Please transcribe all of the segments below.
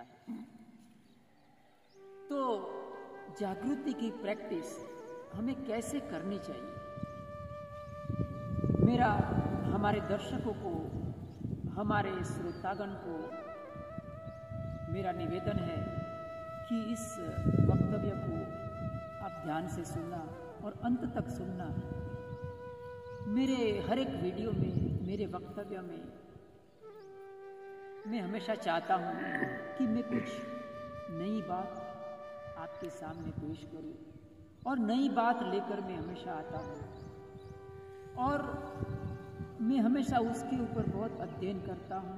है। तो जागृति की प्रैक्टिस हमें कैसे करनी चाहिए? मेरा हमारे दर्शकों को, हमारे श्रोतागण को मेरा निवेदन है कि इस वक्तव्य को आप ध्यान से सुनना और अंत तक सुनना। मेरे हर एक वीडियो में, मेरे वक्तव्य में मैं हमेशा चाहता हूँ कि मैं कुछ नई बात आपके सामने पेश करूँ और नई बात लेकर मैं हमेशा आता हूँ और मैं हमेशा उसके ऊपर बहुत अध्ययन करता हूँ,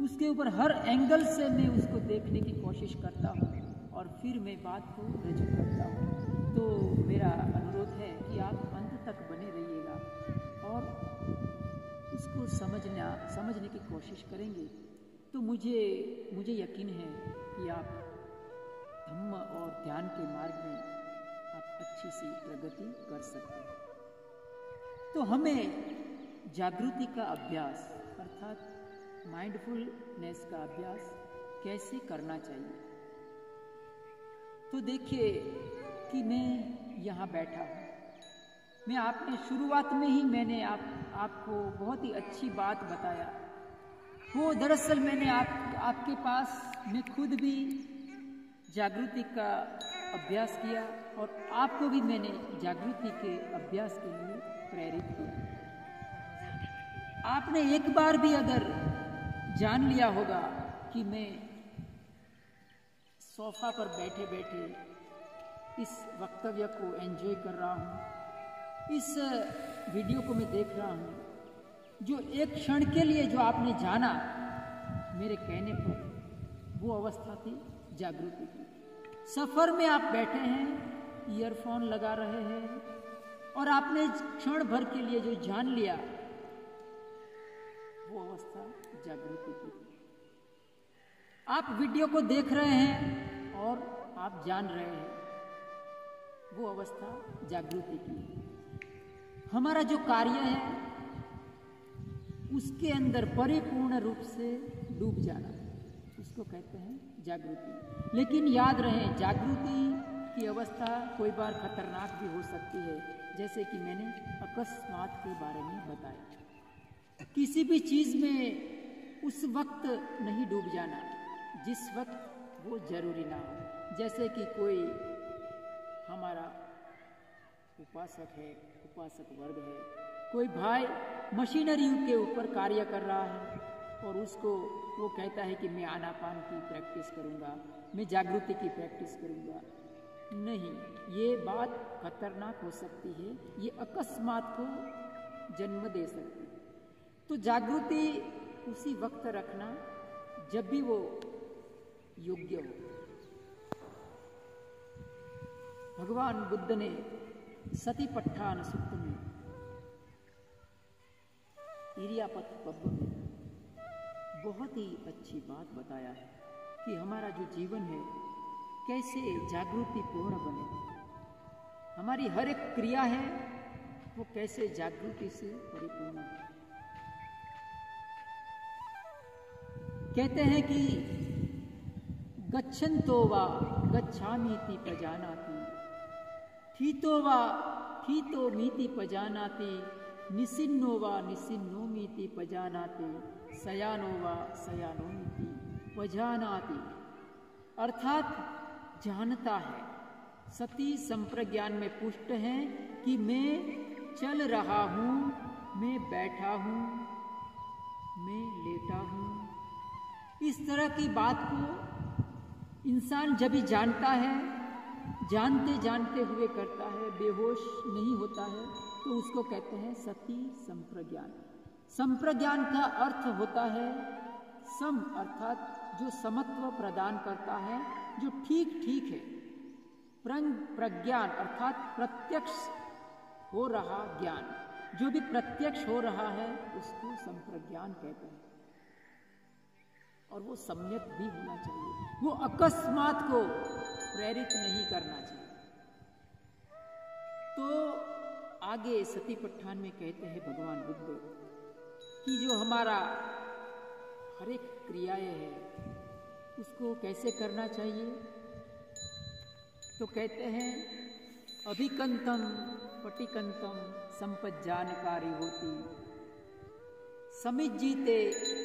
उसके ऊपर हर एंगल से मैं उसको देखने की कोशिश करता हूँ और फिर मैं बात को रजू करता हूँ। तो मेरा अनुरोध है कि आप अंत तक बने रहिएगा और उसको समझने की कोशिश करेंगे तो मुझे यकीन है कि आप धम्म और ध्यान के मार्ग में आप अच्छी सी प्रगति कर सकते हैं। तो हमें जागृति का अभ्यास अर्थात माइंडफुलनेस का अभ्यास कैसे करना चाहिए? तो देखिए कि मैं यहाँ बैठा हूँ। मैं आपने शुरुआत में ही मैंने आपको बहुत ही अच्छी बात बताया। वो दरअसल मैंने आपके पास मैं खुद भी जागृति का अभ्यास किया और आपको भी मैंने जागृति के अभ्यास के लिए प्रेरित किया। आपने एक बार भी अगर जान लिया होगा कि मैं सोफा पर बैठे बैठे इस वक्तव्य को एंजॉय कर रहा हूँ, इस वीडियो को मैं देख रहा हूँ, जो एक क्षण के लिए जो आपने जाना मेरे कहने पर, वो अवस्था थी जागृति की। सफर में आप बैठे हैं, ईयरफोन लगा रहे हैं और आपने क्षण भर के लिए जो जान लिया, वो अवस्था जागृति की। आप वीडियो को देख रहे हैं और आप जान रहे हैं, वो अवस्था जागृति की। हमारा जो कार्य है उसके अंदर परिपूर्ण रूप से डूब जाना, उसको कहते हैं जागृति। लेकिन याद रहे, जागृति की अवस्था कोई बार खतरनाक भी हो सकती है, जैसे कि मैंने अकस्मात के बारे में बताया। किसी भी चीज में उस वक्त नहीं डूब जाना जिस वक्त वो जरूरी ना हो। जैसे कि कोई हमारा उपासक है, उपासक वर्ग है, कोई भाई मशीनरी के ऊपर कार्य कर रहा है और उसको वो कहता है कि मैं आनापान की प्रैक्टिस करूँगा, मैं जागृति की प्रैक्टिस करूँगा। नहीं, ये बात खतरनाक हो सकती है, ये अकस्मात को जन्म दे सकती है। तो जागृति उसी वक्त रखना जब भी वो योग्य हो। भगवान बुद्ध ने सतिपट्ठान सूत्र में, इरियापत पब्ब में बहुत ही अच्छी बात बताया है कि हमारा जो जीवन है कैसे जागृति पूर्ण बने। हमारी हर एक क्रिया है वो कैसे जागृति से परिपूर्ण है। कहते हैं कि गच्छन्तो वा गच्छामीति पजानाति, थीतो वा थीतो मीति पजानाति, निसिन्नो वा निसिन्नोमीति पजानाति, सयानो वा सयानोमीति पजानाति। अर्थात जानता है, सती संप्रज्ञान में पुष्ट है कि मैं चल रहा हूँ, मैं बैठा हूँ, मैं लेटा हूँ। इस तरह की बात को इंसान जब भी जानता है, जानते जानते हुए करता है, बेहोश नहीं होता है, तो उसको कहते हैं सती संप्रज्ञान। संप्रज्ञान का अर्थ होता है सम, अर्थात जो समत्व प्रदान करता है, जो ठीक ठीक है। प्रज्ञान अर्थात प्रत्यक्ष हो रहा ज्ञान, जो भी प्रत्यक्ष हो रहा है उसको संप्रज्ञान कहते हैं। और वो सम्यक भी होना चाहिए, वो अकस्मात को प्रेरित नहीं करना चाहिए। तो आगे सतिपट्ठान में कहते हैं भगवान बुद्ध कि जो हमारा हर एक क्रियाएं है उसको कैसे करना चाहिए? तो कहते हैं अभिकंतम पटिकंतम संपज्जानकारी होती, समिज्जीते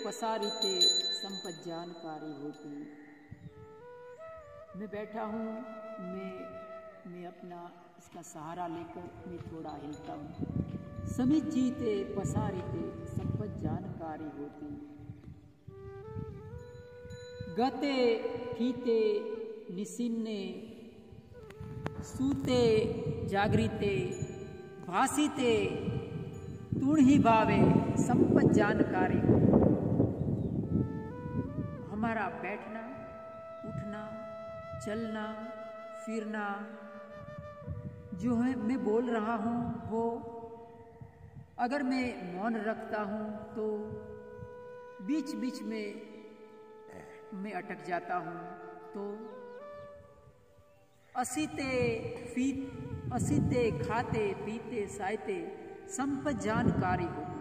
पसारिते संपज्जानकारी होती। मैं बैठा हूँ, मैं अपना इसका सहारा लेकर मैं थोड़ा हिलता हूँ। समिज्जीते पसारिते संपज्जानकारी होती। गते फीते निसिन्ने सूते जागृते भासिते तुणहि भावे संपज्जानकारी। हमारा बैठना, उठना, चलना, फिरना जो है मैं बोल रहा हूँ वो अगर मैं मौन रखता हूँ तो बीच बीच में मैं अटक जाता हूँ। तो असीते खाते पीते सायते संपज्जानकारी होती।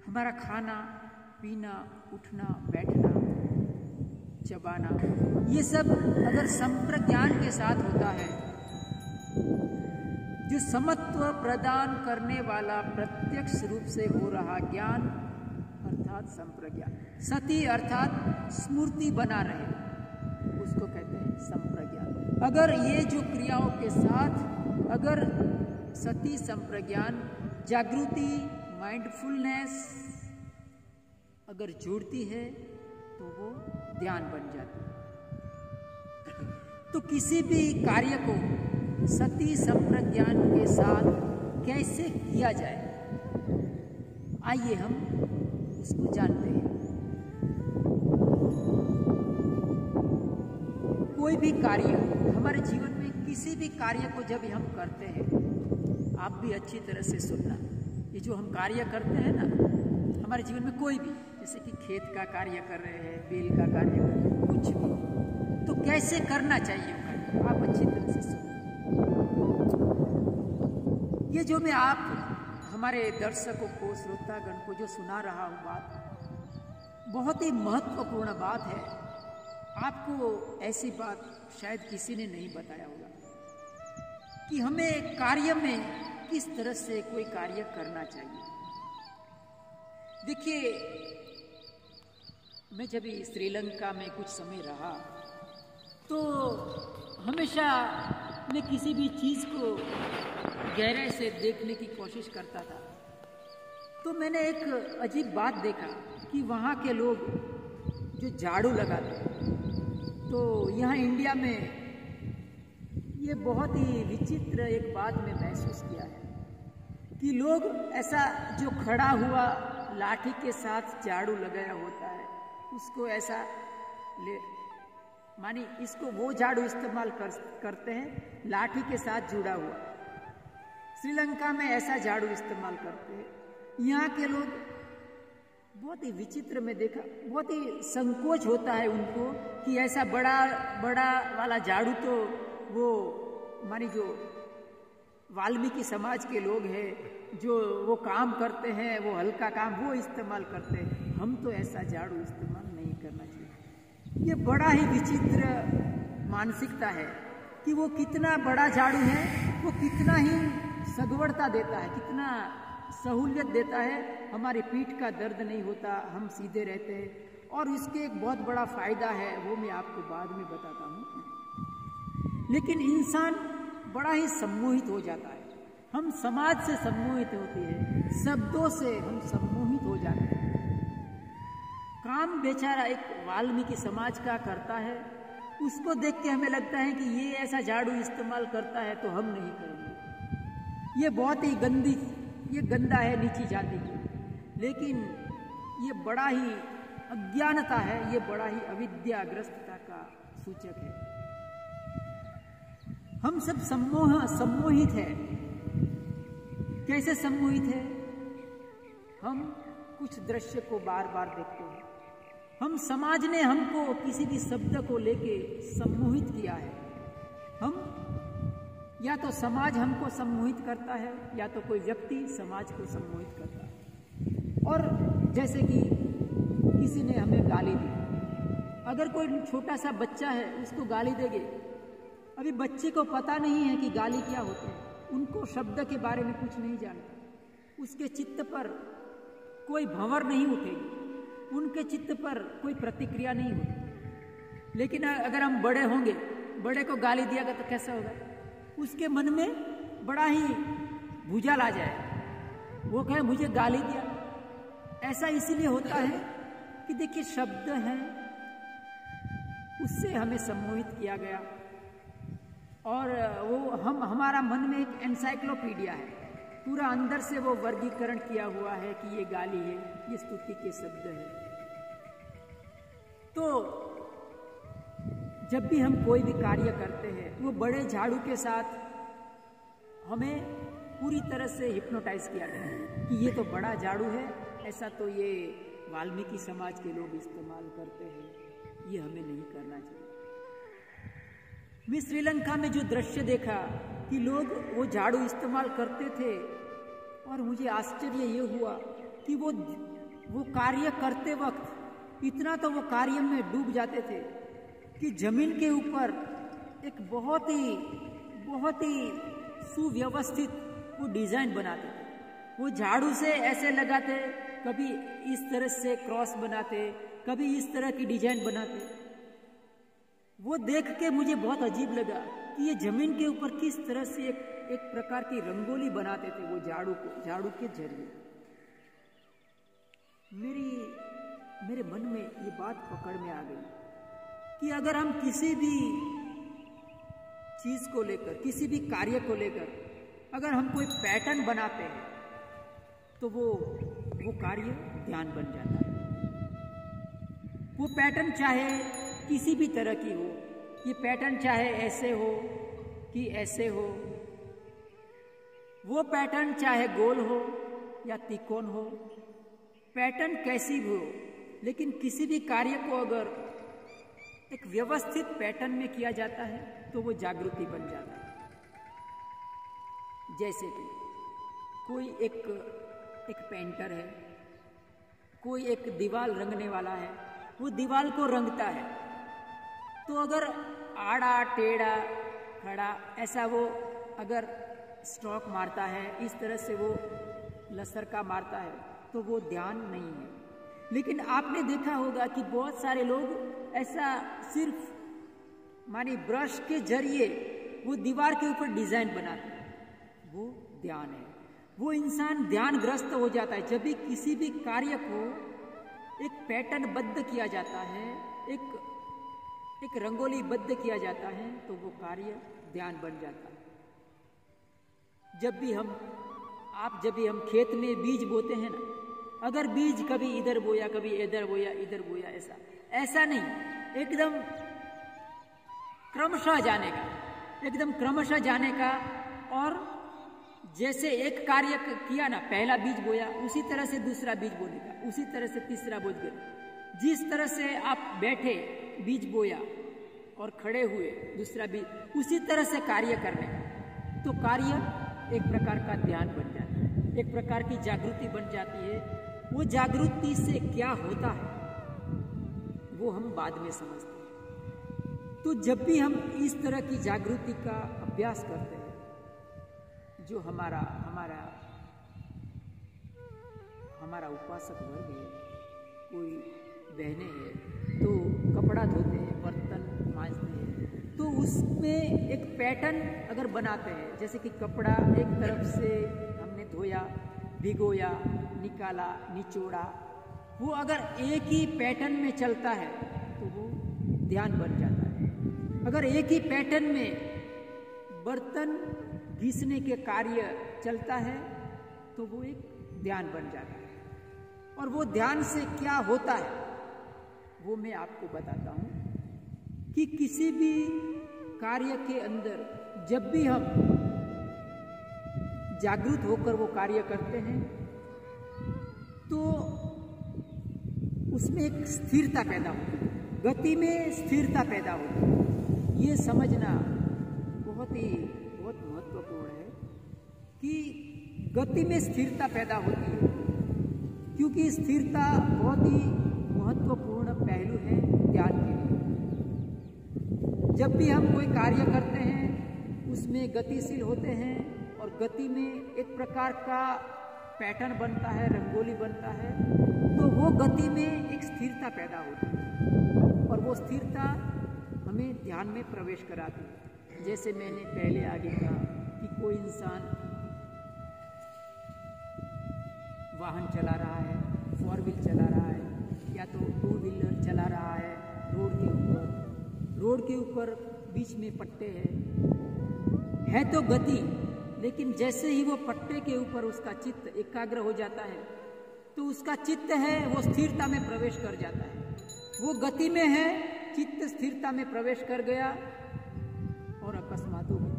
हमारा खाना पीना, उठना, बैठना, चबाना, ये सब अगर संप्रज्ञान के साथ होता है, जो समत्व प्रदान करने वाला प्रत्यक्ष रूप से हो रहा ज्ञान अर्थात संप्रज्ञान, सती अर्थात स्मृति बना रहे, उसको कहते हैं संप्रज्ञान। अगर ये जो क्रियाओं के साथ अगर सती संप्रज्ञान, जागृति, माइंडफुलनेस अगर जुड़ती है तो वो ध्यान बन जाती है। तो किसी भी कार्य को सती संप्रज्ञान के साथ कैसे किया जाए, आइए हम उसको जानते हैं। कोई भी कार्य हमारे जीवन में, किसी भी कार्य को जब हम करते हैं, आप भी अच्छी तरह से सुनना, ये जो हम कार्य करते हैं ना हमारे जीवन में, कोई भी, जैसे कि खेत का कार्य कर रहे हैं, बेल का कार्य कर रहे हैं, कुछ भी, तो कैसे करना चाहिए कार्य, आप अच्छी तरह से सुनना। ये जो मैं आप हमारे दर्शकों को, श्रोतागण को जो सुना रहा हूँ बात, बहुत ही महत्वपूर्ण बात है। आपको ऐसी बात शायद किसी ने नहीं बताया होगा कि हमें कार्य में किस तरह से कोई कार्य करना चाहिए। देखिए, मैं जब श्रीलंका में कुछ समय रहा तो हमेशा मैं किसी भी चीज़ को गहराई से देखने की कोशिश करता था। तो मैंने एक अजीब बात देखा कि वहाँ के लोग जो झाड़ू लगाते हैं, तो यहाँ इंडिया में ये बहुत ही विचित्र एक बात मैं महसूस किया है कि लोग ऐसा जो खड़ा हुआ लाठी के साथ झाड़ू लगाया होता है, उसको ऐसा ले मानी इसको वो झाड़ू इस्तेमाल करते हैं लाठी के साथ जुड़ा हुआ। श्रीलंका में ऐसा झाड़ू इस्तेमाल करते हैं। यहाँ के लोग बहुत ही विचित्र में देखा, बहुत ही संकोच होता है उनको कि ऐसा बड़ा बड़ा वाला झाड़ू तो वो मानी जो वाल्मीकि समाज के लोग हैं जो वो काम करते हैं, वो हल्का काम वो इस्तेमाल करते हैं, हम तो ऐसा झाड़ू इस्तेमाल नहीं करना चाहिए। ये बड़ा ही विचित्र मानसिकता है कि वो कितना बड़ा झाड़ू है, वो कितना ही सगवड़ता देता है, कितना सहूलियत देता है, हमारी पीठ का दर्द नहीं होता, हम सीधे रहते हैं। और इसके एक बहुत बड़ा फायदा है, वो मैं आपको बाद में बताता हूँ। लेकिन इंसान बड़ा ही सम्मोहित हो जाता है, हम समाज से सम्मोहित होते हैं, शब्दों से हम सम्मोहित हो जाते हैं। काम बेचारा एक वाल्मीकि समाज का करता है, उसको देख के हमें लगता है कि ये ऐसा झाड़ू इस्तेमाल करता है तो हम नहीं करेंगे। ये बहुत ही ये गंदा है नीची जाति की। लेकिन ये बड़ा ही अज्ञानता है, ये बड़ा ही अविद्याग्रस्तता का सूचक है। हम सब सम्मोहित है। कैसे सम्मोहित है? हम कुछ दृश्य को बार बार देखते हैं, हम समाज ने हमको किसी भी शब्द को लेके सम्मोहित किया है। हम या तो समाज हमको सम्मोहित करता है या तो कोई व्यक्ति समाज को सम्मोहित करता है। और जैसे कि किसी ने हमें गाली दी, अगर कोई छोटा सा बच्चा है उसको गाली देंगे, अभी बच्चे को पता नहीं है कि गाली क्या होती है, उनको शब्द के बारे में कुछ नहीं जानता, उसके चित्त पर कोई भंवर नहीं उठेगी, उनके चित्त पर कोई प्रतिक्रिया नहीं होगी। लेकिन अगर हम बड़े होंगे, बड़े को गाली दिया तो कैसा होगा, उसके मन में बड़ा ही भूचाल आ जाए, वो कहे मुझे गाली दिया। ऐसा इसीलिए होता है कि देखिए शब्द है, उससे हमें सम्मोहित किया गया, और वो हमारा मन में एक एनसाइक्लोपीडिया है, पूरा अंदर से वो वर्गीकरण किया हुआ है कि ये गाली है, ये स्तुति के शब्द है। तो जब भी हम कोई भी कार्य करते हैं, वो बड़े झाड़ू के साथ हमें पूरी तरह से हिप्नोटाइज किया गया है कि ये तो बड़ा झाड़ू है, ऐसा तो ये वाल्मीकि समाज के लोग इस्तेमाल करते हैं, ये हमें नहीं करना चाहिए। मैं श्रीलंका में जो दृश्य देखा कि लोग वो झाड़ू इस्तेमाल करते थे, और मुझे आश्चर्य ये हुआ कि वो कार्य करते वक्त इतना तो वो कार्य में डूब जाते थे कि जमीन के ऊपर एक बहुत ही सुव्यवस्थित वो डिजाइन बनाते थे। वो झाड़ू से ऐसे लगाते, कभी इस तरह से क्रॉस बनाते, कभी इस तरह की डिजाइन बनाते। वो देख के मुझे बहुत अजीब लगा कि ये जमीन के ऊपर किस तरह से एक प्रकार की रंगोली बनाते थे वो झाड़ू के जरिए। मेरे मन में ये बात पकड़ में आ गई कि अगर हम किसी भी चीज को लेकर, किसी भी कार्य को लेकर अगर हम कोई पैटर्न बनाते हैं तो वो कार्य ध्यान बन जाता है। वो पैटर्न चाहे किसी भी तरह की हो, ये पैटर्न चाहे ऐसे हो कि ऐसे हो, वो पैटर्न चाहे गोल हो या त्रिकोण हो, पैटर्न कैसी भी हो, लेकिन किसी भी कार्य को अगर एक व्यवस्थित पैटर्न में किया जाता है तो वो जागृति बन जाता है। जैसे कि कोई एक पेंटर है, कोई एक दीवार रंगने वाला है, वो दीवार को रंगता है, तो अगर आड़ा टेढ़ा खड़ा ऐसा वो अगर स्ट्रोक मारता है, इस तरह से वो लसर का मारता है, तो वो ध्यान नहीं है। लेकिन आपने देखा होगा कि बहुत सारे लोग ऐसा सिर्फ मानी ब्रश के जरिए वो दीवार के ऊपर डिजाइन बनाते हैं, वो ध्यान है। वो इंसान ध्यानग्रस्त हो जाता है। जब भी किसी भी कार्य को एक पैटर्न बद्ध किया जाता है, एक रंगोली बद्ध किया जाता है, तो वो कार्य ध्यान बन जाता है। जब भी हम खेत में बीज बोते हैं ना, अगर बीज कभी इधर बोया, कभी इधर बोया, ऐसा नहीं, एकदम क्रमशः जाने का। और जैसे एक कार्य किया ना, पहला बीज बोया, उसी तरह से दूसरा बीज बोने का, उसी तरह से तीसरा बीज बोने। जिस तरह से आप बैठे बीज बोया और खड़े हुए दूसरा बीज, उसी तरह से कार्य करने का, तो कार्य एक प्रकार का ध्यान बन जाता है, एक प्रकार की जागृति बन जाती है। वो जागृति से क्या होता है वो हम बाद में समझते हैं। तो जब भी हम इस तरह की जागृति का अभ्यास करते हैं, जो हमारा उपासक वर्ग है, कोई बहनें हैं तो कपड़ा धोते हैं, बर्तन मांजते हैं, तो उसमें एक पैटर्न अगर बनाते हैं, जैसे कि कपड़ा एक तरफ से हमने धोया, भिगोया, निकाला, निचोड़ा, वो अगर एक ही पैटर्न में चलता है तो वो ध्यान बन जाता है। अगर एक ही पैटर्न में बर्तन घिसने के कार्य चलता है तो वो एक ध्यान बन जाता है। और वो ध्यान से क्या होता है वो मैं आपको बताता हूं कि किसी भी कार्य के अंदर जब भी हम जागृत होकर वो कार्य करते हैं तो उसमें एक स्थिरता पैदा होती है, गति में स्थिरता पैदा होती है। ये समझना बहुत महत्वपूर्ण है कि गति में स्थिरता पैदा होती है, क्योंकि स्थिरता बहुत ही महत्वपूर्ण पहलू है ध्यान के लिए। जब भी हम कोई कार्य करते हैं उसमें गतिशील होते हैं और गति में एक प्रकार का पैटर्न बनता है, रंगोली बनता है, तो वो गति में एक स्थिरता पैदा होती है और वो स्थिरता हमें ध्यान में प्रवेश कराती है। जैसे मैंने पहले आगे कहा कि कोई इंसान वाहन चला रहा है, 4 व्हील चला रहा है या तो 2 व्हीलर चला रहा है रोड के ऊपर बीच में पट्टे है तो गति, लेकिन जैसे ही वो पट्टे के ऊपर उसका चित्त एकाग्र हो जाता है तो उसका चित्त है वो स्थिरता में प्रवेश कर जाता है। वो गति में है, चित्त स्थिरता में प्रवेश कर गया और अकस्मात हो गई।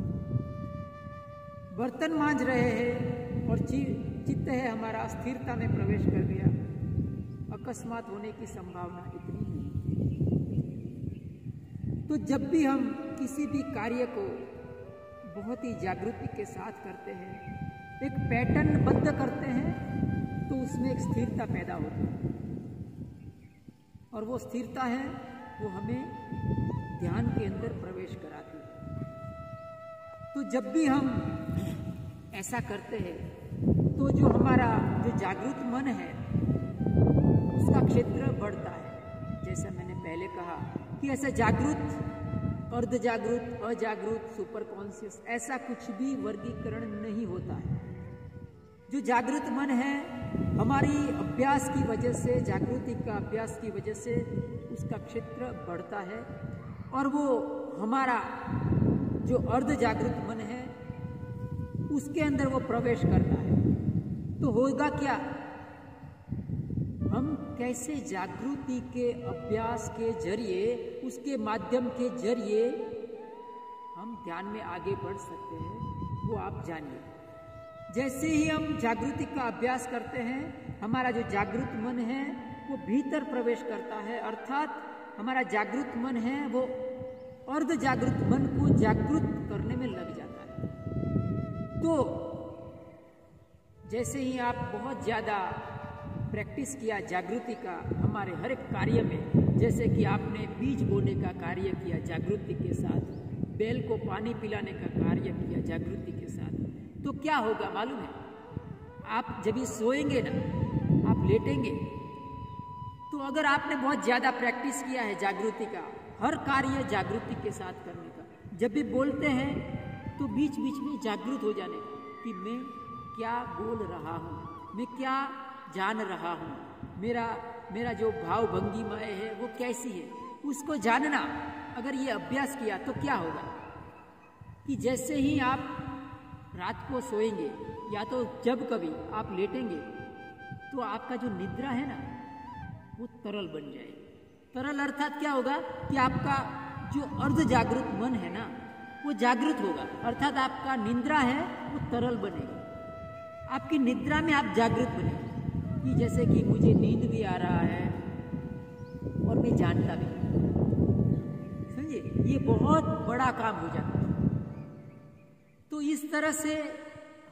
बर्तन मांज रहे हैं और चित्त है हमारा स्थिरता में प्रवेश कर गया, अकस्मात होने की संभावना इतनी नहीं। तो जब भी हम किसी भी कार्य को बहुत ही जागृति के साथ करते हैं, एक पैटर्न बद्ध करते हैं, तो उसमें एक स्थिरता पैदा होती है और वो स्थिरता है वो हमें ध्यान के अंदर प्रवेश कराती है। तो जब भी हम ऐसा करते हैं तो जो हमारा जो जागृत मन है उसका क्षेत्र बढ़ता है। जैसा मैंने पहले कहा कि ऐसा जागृत, अर्ध जागृत, अजागृत, सुपर कॉन्शियस, ऐसा कुछ भी वर्गीकरण नहीं होता है। जो जागृत मन है हमारी अभ्यास की वजह से, जागृति का अभ्यास की वजह से उसका क्षेत्र बढ़ता है और वो हमारा जो अर्ध जागृत मन है उसके अंदर वो प्रवेश करता है। तो होगा क्या, हम कैसे जागृति के अभ्यास के जरिए, उसके माध्यम के जरिए हम ध्यान में आगे बढ़ सकते हैं वो आप जानिए। जैसे ही हम जागृति का अभ्यास करते हैं हमारा जो जागृत मन है वो भीतर प्रवेश करता है, अर्थात हमारा जागृत मन है वो अर्ध जागृत मन को जागृत करने में लग जाता है। तो जैसे ही आप बहुत ज़्यादा प्रैक्टिस किया जागृति का हमारे हर एक कार्य में, जैसे कि आपने बीज बोने का कार्य किया जागृति के साथ, बैल को पानी पिलाने का कार्य किया जागृति के साथ, तो क्या होगा मालूम है? आप जब भी सोएंगे ना, आप लेटेंगे, तो अगर आपने बहुत ज़्यादा प्रैक्टिस किया है जागृति का, हर कार्य जागृति के साथ करने का, जब भी बोलते हैं तो बीच बीच में जागृत हो जाने का कि मैं क्या बोल रहा हूँ, मैं क्या जान रहा हूँ, मेरा जो भाव भंगिमाएँ है वो कैसी है, उसको जानना। अगर ये अभ्यास किया तो क्या होगा कि जैसे ही आप रात को सोएंगे या तो जब कभी आप लेटेंगे तो आपका जो निद्रा है ना वो तरल बन जाएगी। तरल अर्थात क्या होगा कि आपका जो अर्ध जागृत मन है ना वो जागृत होगा, अर्थात आपका निद्रा है वो तरल बनेगी। आपकी निद्रा में आप जागृत बनेंगे कि जैसे कि मुझे नींद भी आ रहा है और मैं जानता भी, समझिए, ये बहुत बड़ा काम हो जाता है। तो इस तरह से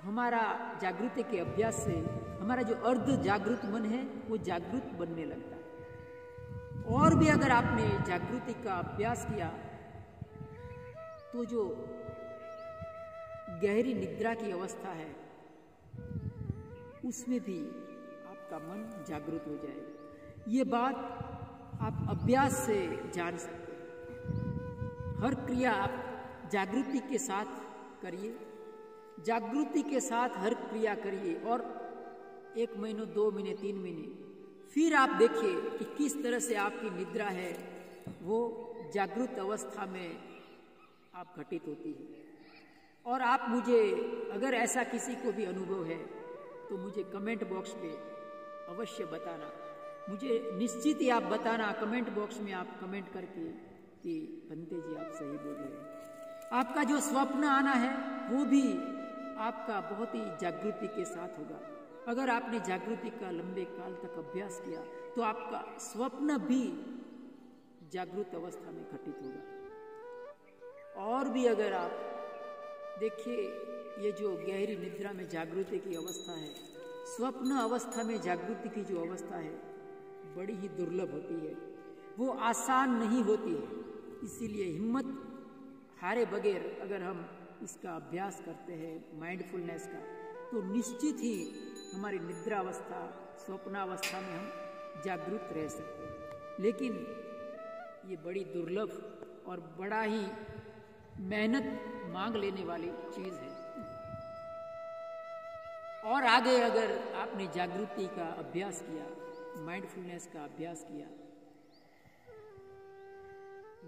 हमारा जागृति के अभ्यास से हमारा जो अर्ध जागृत मन है वो जागृत बनने लगता है। और भी अगर आपने जागृति का अभ्यास किया तो जो गहरी निद्रा की अवस्था है उसमें भी आपका मन जागृत हो जाएगा। ये बात आप अभ्यास से जान सकते हैं। हर क्रिया आप जागृति के साथ करिए, जागृति के साथ हर क्रिया करिए और 1 महीने, 2 महीने, 3 महीने, फिर आप देखिए कि किस तरह से आपकी निद्रा है वो जागृत अवस्था में आप घटित होती है। और आप मुझे, अगर ऐसा किसी को भी अनुभव है तो मुझे कमेंट बॉक्स पे अवश्य बताना। मुझे निश्चित ही आप बताना कमेंट बॉक्स में, आप कमेंट करके कि बंते जी आप सही बोल रहे हैं। आपका जो स्वप्न आना है वो भी आपका बहुत ही जागृति के साथ होगा। अगर आपने जागृति का लंबे काल तक अभ्यास किया तो आपका स्वप्न भी जागृत अवस्था में घटित होगा। और भी अगर आप देखिए, ये जो गहरी निद्रा में जागृति की अवस्था है, स्वप्न अवस्था में जागृति की जो अवस्था है, बड़ी ही दुर्लभ होती है, वो आसान नहीं होती है। इसीलिए हिम्मत हारे बगैर अगर हम इसका अभ्यास करते हैं माइंडफुलनेस का, तो निश्चित ही हमारी निद्रावस्था स्वप्नावस्था में हम जागरूक रह सकते हैं। लेकिन ये बड़ी दुर्लभ और बड़ा ही मेहनत मांग लेने वाली चीज़ है। और आगे अगर आपने जागृति का अभ्यास किया, माइंडफुलनेस का अभ्यास किया,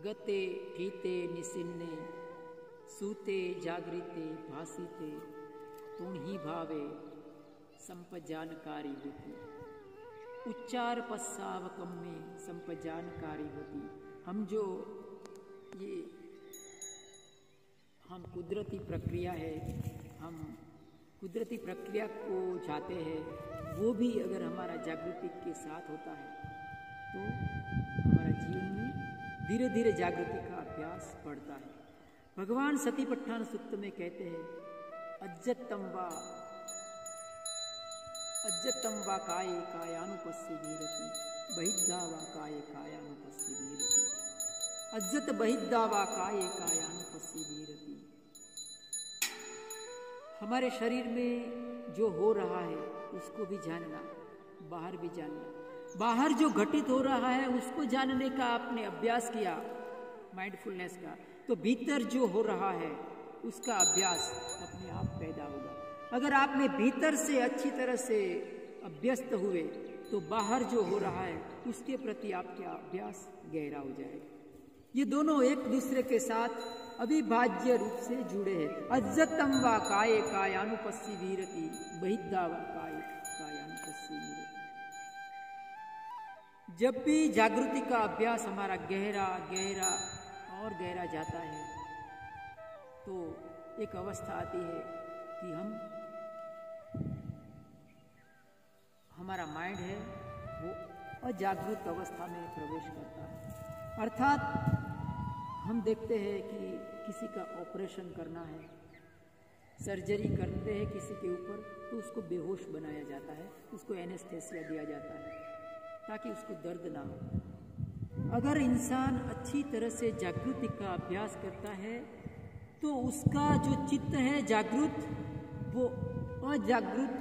गते ठीते निसिन्ने सूते जागृते भासिते तुणहि भावे संपजानकारी होती, उच्चार पश्चावकम में संपजानकारी होती। हम कुदरती प्रक्रिया है, हम कुदरती प्रक्रिया को चाहते हैं, वो भी अगर हमारा जागृति के साथ होता है तो हमारा जीवन में धीरे धीरे जागृति का अभ्यास बढ़ता है। भगवान सतिपट्ठान सूक्त में कहते हैं, अज्जतम वा काये कायानुपस्सी भीरति बहिद्धा वा काये कायानुपस्सी भीरति, अज्जत बहिद्धा वा काये कायानुपस्सी भीरति। हमारे शरीर में जो हो रहा है उसको भी जानना, बाहर भी जानना। बाहर जो घटित हो रहा है उसको जानने का आपने अभ्यास किया माइंडफुलनेस का, तो भीतर जो हो रहा है उसका अभ्यास अपने आप पैदा होगा। अगर आपने भीतर से अच्छी तरह से अभ्यस्त हुए तो बाहर जो हो रहा है उसके प्रति आपका अभ्यास गहरा हो जाएगा। ये दोनों एक दूसरे के साथ अविभाज्य रूप से जुड़े हैं। अज्जतम वा काये कायानुपस्सी भीरति बहिद्धा वा काये कायानुपस्सी भीरति। जब भी जागृति का अभ्यास हमारा गहरा गहरा और गहरा जाता है तो एक अवस्था आती है कि हमारा माइंड है वो अजागृत अवस्था में प्रवेश करता है। अर्थात हम देखते हैं कि किसी का ऑपरेशन करना है, सर्जरी करते हैं किसी के ऊपर, तो उसको बेहोश बनाया जाता है, उसको एनेस्थेसिया दिया जाता है ताकि उसको दर्द ना हो। अगर इंसान अच्छी तरह से जागृति का अभ्यास करता है तो उसका जो चित्त है जागृत, वो अजागृत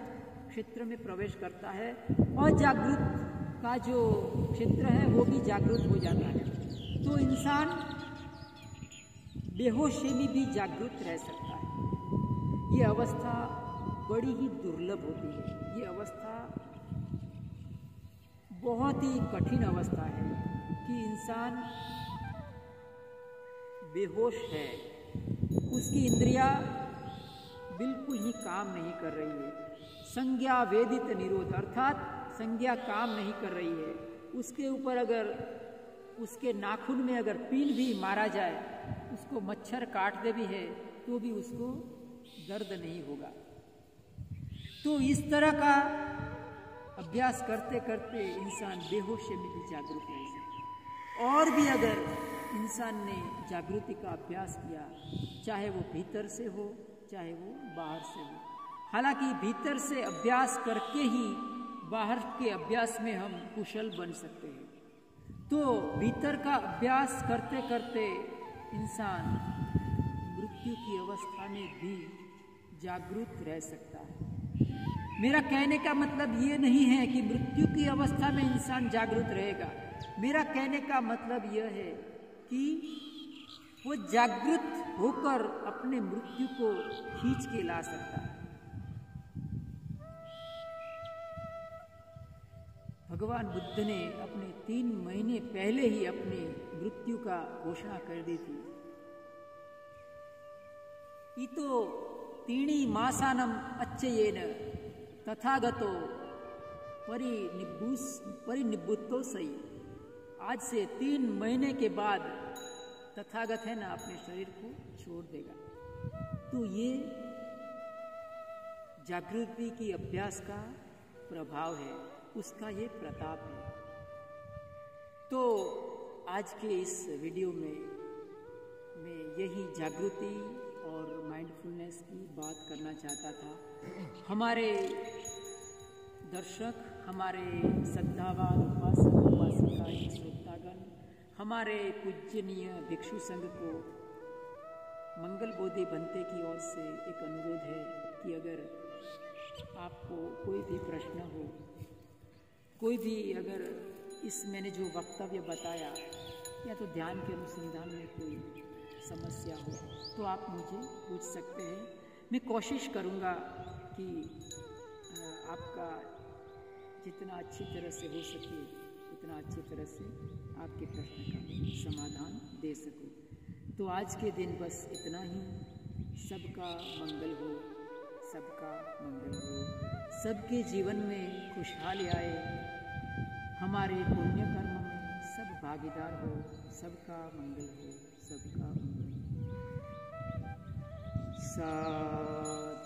क्षेत्र में प्रवेश करता है। अजागृत का जो क्षेत्र है वो भी जागृत हो जाता है, तो इंसान बेहोशी में भी जागृत रह सकता है। ये अवस्था बड़ी ही दुर्लभ होती है। ये अवस्था बहुत ही कठिन अवस्था है कि इंसान बेहोश है, उसकी इंद्रियां बिल्कुल ही काम नहीं कर रही है। संज्ञा वेदित निरोध, अर्थात संज्ञा काम नहीं कर रही है। उसके ऊपर अगर उसके नाखून में अगर पील भी मारा जाए, उसको मच्छर काट दे भी है तो भी उसको दर्द नहीं होगा। तो इस तरह का अभ्यास करते करते इंसान बेहोशी में भी जागरूक रह सकता है। और भी अगर इंसान ने जागृति का अभ्यास किया, चाहे वो भीतर से हो चाहे वो बाहर से हो, हालांकि भीतर से अभ्यास करके ही बाहर के अभ्यास में हम कुशल बन सकते हैं, तो भीतर का अभ्यास करते करते इंसान मृत्यु की अवस्था में भी जागरूक रह सकता है। मेरा कहने का मतलब ये नहीं है कि मृत्यु की अवस्था में इंसान जागरूक रहेगा। मेरा कहने का मतलब यह है कि वो जागृत होकर अपने मृत्यु को खींच के ला सकता है। भगवान बुद्ध ने अपने 3 महीने पहले ही अपने मृत्यु का घोषणा कर दी थी। इतो तीणी मासानम अच्छयेन तथागतो परिनिब्बुतो सही। आज से 3 महीने के बाद तथागत है ना अपने शरीर को छोड़ देगा। तो ये जागृति की अभ्यास का प्रभाव है, उसका ये प्रताप है। तो आज के इस वीडियो में मैं यही जागृति और माइंडफुलनेस की बात करना चाहता था। हमारे दर्शक हमारे श्रद्धावान उपासक उपासिकाएं श्रोतागण, हमारे पूजनीय भिक्षु संघ को मंगल बोधि बनते की ओर से एक अनुरोध है कि अगर आपको कोई भी प्रश्न हो, कोई भी अगर इस मैंने जो वक्तव्य बताया या तो ध्यान के अनुसंधान में कोई समस्या हो तो आप मुझे पूछ सकते हैं। मैं कोशिश करूँगा कि आपका जितना अच्छी तरह से हो सके उतना अच्छी तरह से आपके प्रश्न का समाधान दे सकूं। तो आज के दिन बस इतना ही। सबका मंगल हो, सबका मंगल हो, सबके जीवन में खुशहाली आए, हमारे पुण्य कर्म में सब भागीदार हो, सबका मंगल हो, सबका मंगल हो। साधु।